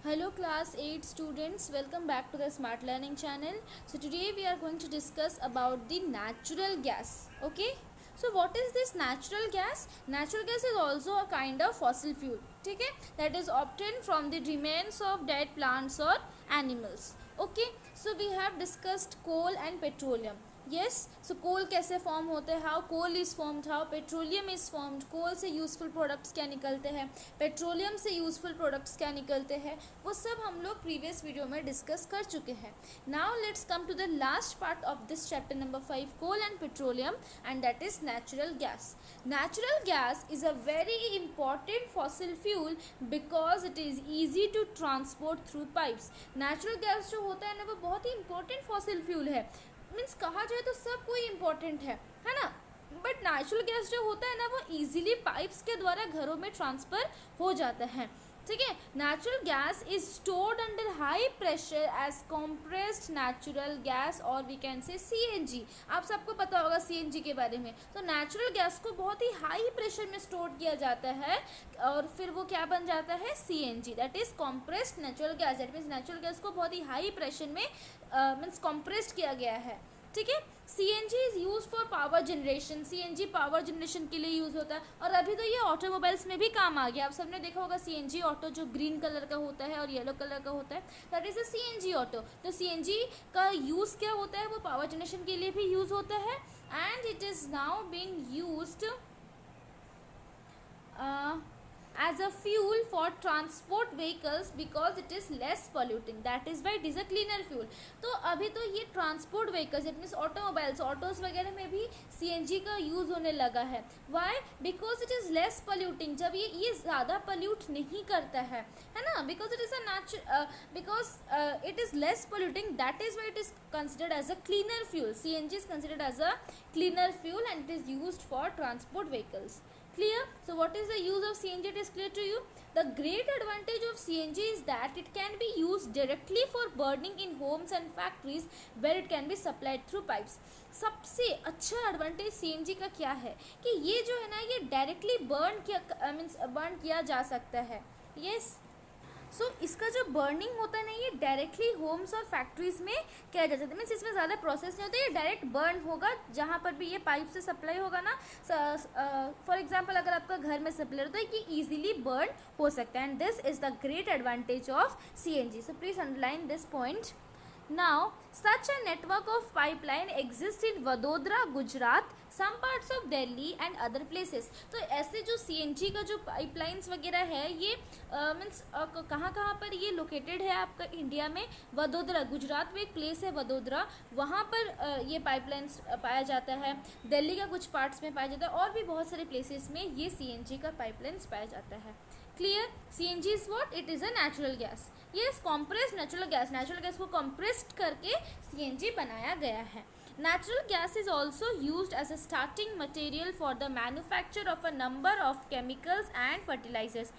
Hello class 8 students, welcome back to the Smart Learning channel. So today we are going to discuss about the natural gas. Okay, so what is this natural gas? Natural gas is also a kind of fossil fuel, okay, that is obtained from the remains of dead plants or animals. Okay, so we have discussed coal and petroleum. Yes so coal कैसे form होते हैं, how coal is formed, how petroleum is formed, coal से useful products क्या निकलते हैं, petroleum से useful products क्या निकलते हैं, वो सब हम लोग प्रीवियस वीडियो में डिस्कस कर चुके हैं. Now let's come to the last part of this chapter number 5, coal and petroleum, and that is natural gas. Natural gas is a very important fossil fuel because it is easy to transport through pipes. Natural gas जो होता है ना, वो बहुत ही important fossil fuel है. Means कहा जाए तो सब कोई इम्पोर्टेंट है ना, बट नेचुरल गैस जो होता है ना, वो इजीली पाइप्स के द्वारा घरों में ट्रांसफ़र हो जाता है. ठीक है. Natural gas is stored under high pressure as compressed natural gas, और वी कैन से सीएनजी. आप सबको पता होगा सीएनजी के बारे में. तो नेचुरल गैस को बहुत ही हाई प्रेशर में स्टोर किया जाता है और फिर वो क्या बन जाता है, CNG, that is compressed natural gas. That means natural gas को बहुत ही हाई प्रेशर में मीन्स कॉम्प्रेस्ड किया गया है. ठीक है. CNG is use for power generation. CNG power generation के लिए यूज़ होता है, और अभी तो ये ऑटोमोबाइल्स में भी काम आ गया. आप सबने देखा होगा सीएनजी ऑटो जो ग्रीन कलर का होता है और येलो कलर का होता है, that is a CNG auto. तो सीएनजी का यूज़ क्या होता है, वो पावर जनरेशन के लिए भी यूज़ होता है, and it is now being used as a fuel for transport vehicles because it is less polluting. That is why it is a cleaner fuel. तो अभी तो ये transport vehicles, it means automobiles, autos वगैरह में भी CNG का use होने लगा है. Why? Because it is less polluting. जब ये ज़्यादा पोल्यूट नहीं करता है ना, because it is a because it is less polluting, that is why it is considered as a cleaner fuel. CNG is considered as a cleaner fuel and it is used for transport vehicles. Clear? So what is the use of CNG? It is clear to you. The great advantage of CNG is that it can be used directly for burning in homes and factories where it can be supplied through pipes. सबसे अच्छा advantage CNG का क्या है कि ये जो है ना, ये डायरेक्टली बर्न किया जा सकता है. यस. सो इसका जो बर्निंग होता है ना, ये डायरेक्टली होम्स और फैक्ट्रीज में किया जा सकता है. मीन्स इसमें ज़्यादा प्रोसेस नहीं होता, ये डायरेक्ट बर्न होगा जहाँ पर भी ये पाइप से सप्लाई होगा ना. फॉर एग्जांपल अगर आपका घर में सप्लाई होता है, ये इजीली बर्न हो सकता है, and this is the great advantage of CNG. So please underline this point. Now, such a network of pipeline exists in Vadodara, Gujarat, some parts of Delhi and other places. तो ऐसे जो CNG का जो pipelines वगैरह है, ये means कहाँ कहाँ पर ये लोकेटेड है आपका इंडिया में. वडोदरा, गुजरात में एक प्लेस है वडोदरा, वहाँ पर ये पाइपलाइंस पाया जाता है. दिल्ली का कुछ पार्ट्स में पाया जाता है, और भी बहुत सारे प्लेसेस में ये CNG का पाइपलाइंस पाया जाता है. Clear? CNG is what? It is a natural gas. Yes, compressed natural gas. Natural gas को कॉम्प्रेस्ड करके CNG बनाया गया है. Natural gas is also used as a starting material for the manufacture of a number of chemicals and fertilizers.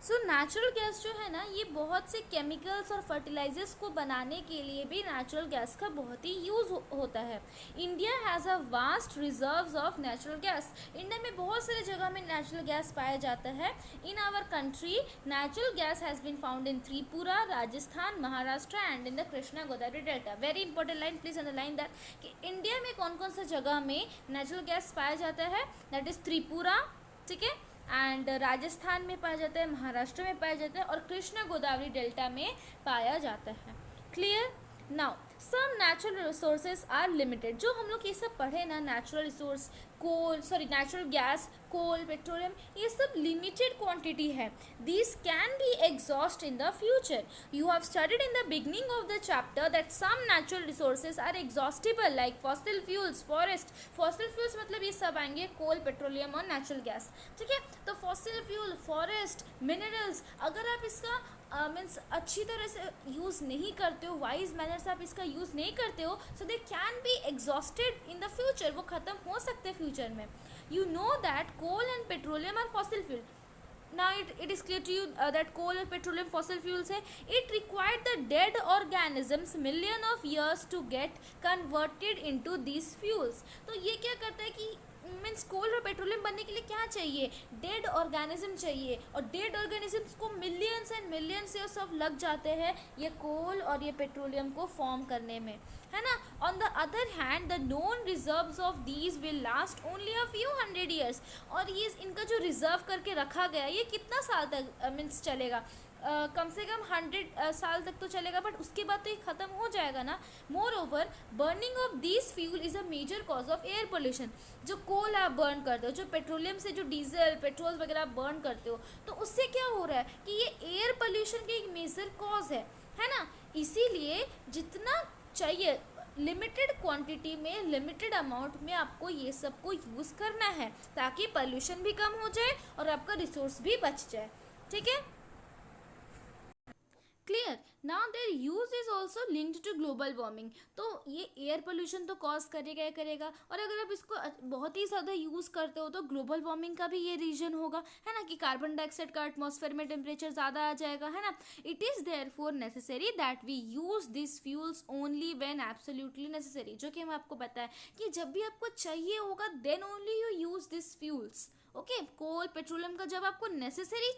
So natural gas जो है ना, ये बहुत से केमिकल्स और फर्टिलाइजर्स को बनाने के लिए भी नेचुरल गैस का बहुत ही यूज़ होता है. India has a vast reserves of natural gas. India में बहुत सारे जगह में नेचुरल गैस पाया जाता है. In our country natural gas has been found in Tripura, Rajasthan, Maharashtra and in the Krishna Godavari delta. Very important line, please underline that कि इंडिया में कौन कौन सा जगह में नेचुरल गैस पाया जाता है. दैट इज़ त्रिपुरा, ठीक है, एंड राजस्थान में पाया जाता है, महाराष्ट्र में पाया जाता है, और कृष्णा गोदावरी डेल्टा में पाया जाता है. Clear? Now some natural resources are limited. जो हम लोग ये सब पढ़े ना, natural resource, natural gas, coal, petroleum, ये सब लिमिटेड क्वांटिटी है. These can be exhaust in the future. You have studied in the beginning of the chapter that some natural resources are exhaustible like fossil fuels, forest. Fossil fuels मतलब ये सब आएंगे coal, petroleum और natural gas. ठीक है. तो fossil fuel, forest, minerals, अगर आप इसका मीन्स अच्छी तरह से यूज़ नहीं करते हो, वाइज मैनर से आप इसका यूज़ नहीं करते हो, so they can be exhausted in the future. वो ख़त्म हो सकते हैं फ्यूचर में. You know that coal and petroleum are fossil fuel. Now it is clear to you that coal and petroleum fossil fuels है. It required the dead organisms million of years to get converted into these fuels. तो ये क्या करता है कि means कोल और petroleum बनने के लिए क्या चाहिए, डेड ऑर्गेनिज्म चाहिए, और डेड ऑर्गेनिजम्स को millions and millions years of लग जाते हैं ये कोल और ये पेट्रोलियम को फॉर्म करने में, है ना. On the other hand the known reserves of these will last only a few hundred years. और ये इनका जो रिजर्व करके रखा गया ये कितना साल तक मीन्स चलेगा, कम से कम 100 साल तक तो चलेगा, बट उसके बाद तो ये ख़त्म हो जाएगा ना. Moreover burning of this fuel is a major cause of air pollution. जो कोल आप बर्न करते हो, जो पेट्रोलियम से जो डीजल पेट्रोल वगैरह आप बर्न करते हो, तो उससे क्या हो रहा है कि ये एयर पोल्यूशन की एक मेजर कॉज है ना. इसीलिए जितना चाहिए लिमिटेड क्वांटिटी में लिमिटेड अमाउंट में आपको ये सब को यूज़ करना है ताकि पोल्यूशन भी कम हो जाए और आपका रिसोर्स भी बच जाए. ठीक है, clear. Now their use is also linked to global warming. तो ये एयर पोल्यूशन तो कॉज करेगा ही करेगा, और अगर आप इसको बहुत ही ज़्यादा यूज़ करते हो तो ग्लोबल वार्मिंग का भी ये रीजन होगा, है ना, कि कार्बन डाइऑक्साइड का एटमॉस्फेयर में टेम्परेचर ज़्यादा आ जाएगा, है ना. It is therefore necessary that we use this fuels only when absolutely necessary. जो कि हम आपको बताया कि जब भी आपको चाहिए होगा then only you use this fuels. Okay, coal petroleum का जब आपको नेसेसरी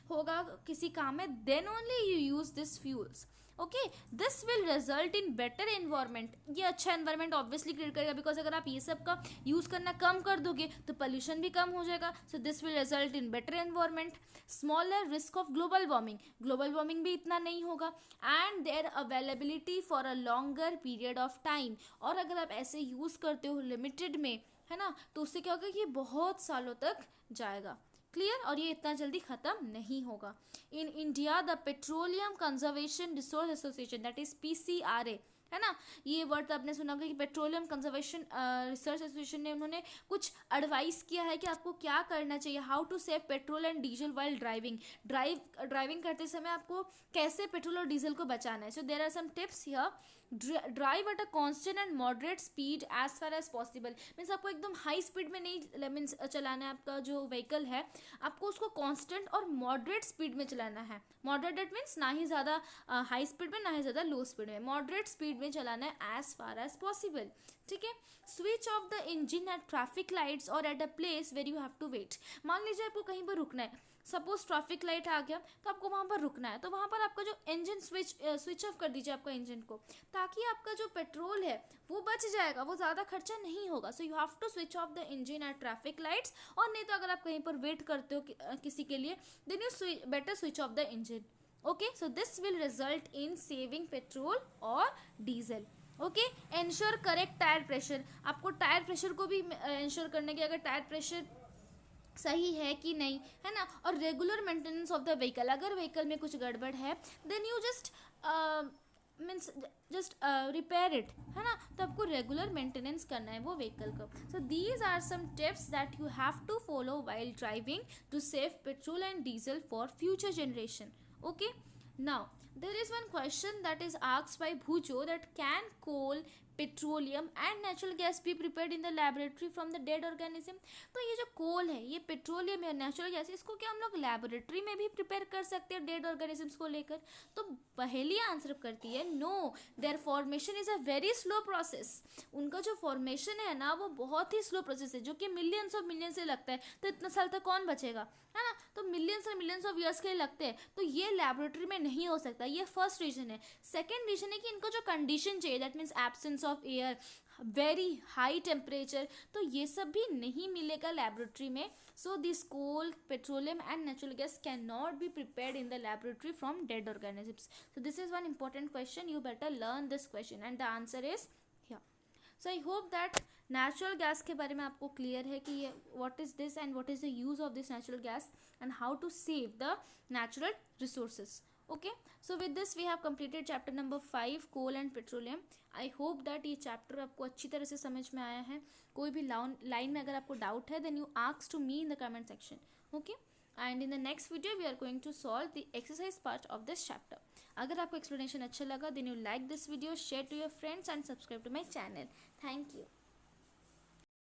होगा किसी काम में then only you use this fuels. Okay, this will result in better environment. ये अच्छा एनवायरमेंट ऑब्वियसली क्रिएट करेगा, बिकॉज अगर आप ये सब का यूज़ करना कम कर दोगे तो पोल्यूशन भी कम हो जाएगा. So this will result in better environment, smaller risk of global warming. Global warming भी इतना नहीं होगा, and their availability for a longer period of time. और अगर आप ऐसे यूज़ करते हो लिमिटेड में, है ना, तो उससे क्या होगा कि ये बहुत सालों तक जाएगा. क्लियर, और ये इतना जल्दी ख़त्म नहीं होगा. In India the petroleum conservation resource association, that is PCRA, है ना, ये वर्ड आपने सुना होगा कि पेट्रोलियम कंजर्वेशन रिसर्च एसोसिएशन ने उन्होंने कुछ एडवाइस किया है कि आपको क्या करना चाहिए, how to save petrol and diesel while driving करते समय आपको कैसे पेट्रोल और डीजल को बचाना है. So there are some tips here. Drive at a constant and moderate speed as far as possible. Means आपको एकदम हाई स्पीड में नहीं मीन्स चलाना है. आपका जो व्हीकल है आपको उसको कॉन्स्टेंट और मॉडरेट स्पीड में चलाना है. मॉडरेट मीन्स ना ही ज़्यादा हाई स्पीड में ना ही ज़्यादा लो स्पीड में, मॉडरेट स्पीड में चलाना है एज फार एज पॉसिबल. ठीक है. Switch off the engine at traffic lights और at a place where you have to wait. मान लीजिए आपको कहीं पर रुकना है, सपोज ट्रैफिक लाइट आ गया तो आपको वहाँ पर रुकना है, तो वहाँ पर आपका जो इंजन स्विच ऑफ कर दीजिए आपका इंजन को, ताकि आपका जो पेट्रोल है वो बच जाएगा, वो ज़्यादा खर्चा नहीं होगा. So you have to switch off the engine at traffic lights. और नहीं तो अगर आप कहीं पर वेट करते हो किसी के लिए, then you better switch off the engine. Okay, so this will result in saving petrol और diesel. Okay, ensure correct tyre pressure. आपको टायर प्रेशर को भी एंश्योर करने के, अगर टायर प्रेशर सही है कि नहीं, है ना. और regular maintenance of the vehicle. अगर व्हीकल में कुछ गड़बड़ है then you just means just repair it, है ना. तो आपको रेगुलर मेंटेनेंस करना है वो व्हीकल का. So these are some tips that you have to follow while driving to save petrol and diesel for future generation. Okay, now there is one question that is asked by Bhujo, that can coal, petroleum and natural gas भी prepared in the laboratory from the dead organism. तो ये जो कोल है, ये petroleum है, natural gas, इसको क्या हम लोग लैबोरेटरी में भी प्रिपेयर कर सकते हैं डेड ऑर्गेनिजम्स को लेकर. तो पहली आंसर करती है no, their formation is a very slow process. उनका जो फॉर्मेशन है ना वो बहुत ही स्लो प्रोसेस है, जो कि मिलियंस ऑफ मिलियंस से लगता है. तो इतना साल तक कौन बचेगा, है ना. तो मिलियंस और मिलियंस ऑफ ईयर्स के लिए लगते हैं, तो ये लैबोरेटरी में नहीं हो सकता. ये फर्स्ट रीजन है. सेकेंड रीजन है कि इनको जो कंडीशन चाहिए, that means absence of air, very high temperature, तो ये सब भी नहीं मिलेगा लैबोरेटरी में. So this coal, petroleum and natural gas can not be prepared in the laboratory from dead organisms. So this is one important question. You better learn this question and the answer is here. So I hope that natural gas के बारे में आपको clear है कि ये what is this and what is the use of this natural gas and how to save the natural resources. Okay, so with this we have completed chapter number 5 coal and petroleum. I hope that ये chapter आपको अच्छी तरह से समझ में आया है. कोई भी लाइन में अगर आपको डाउट है then you ask to me in the comment section. Okay, and in the next video we are going to solve the exercise part of this chapter. अगर आपको explanation अच्छा लगा then you like this video, share to your friends and subscribe to my channel. Thank you.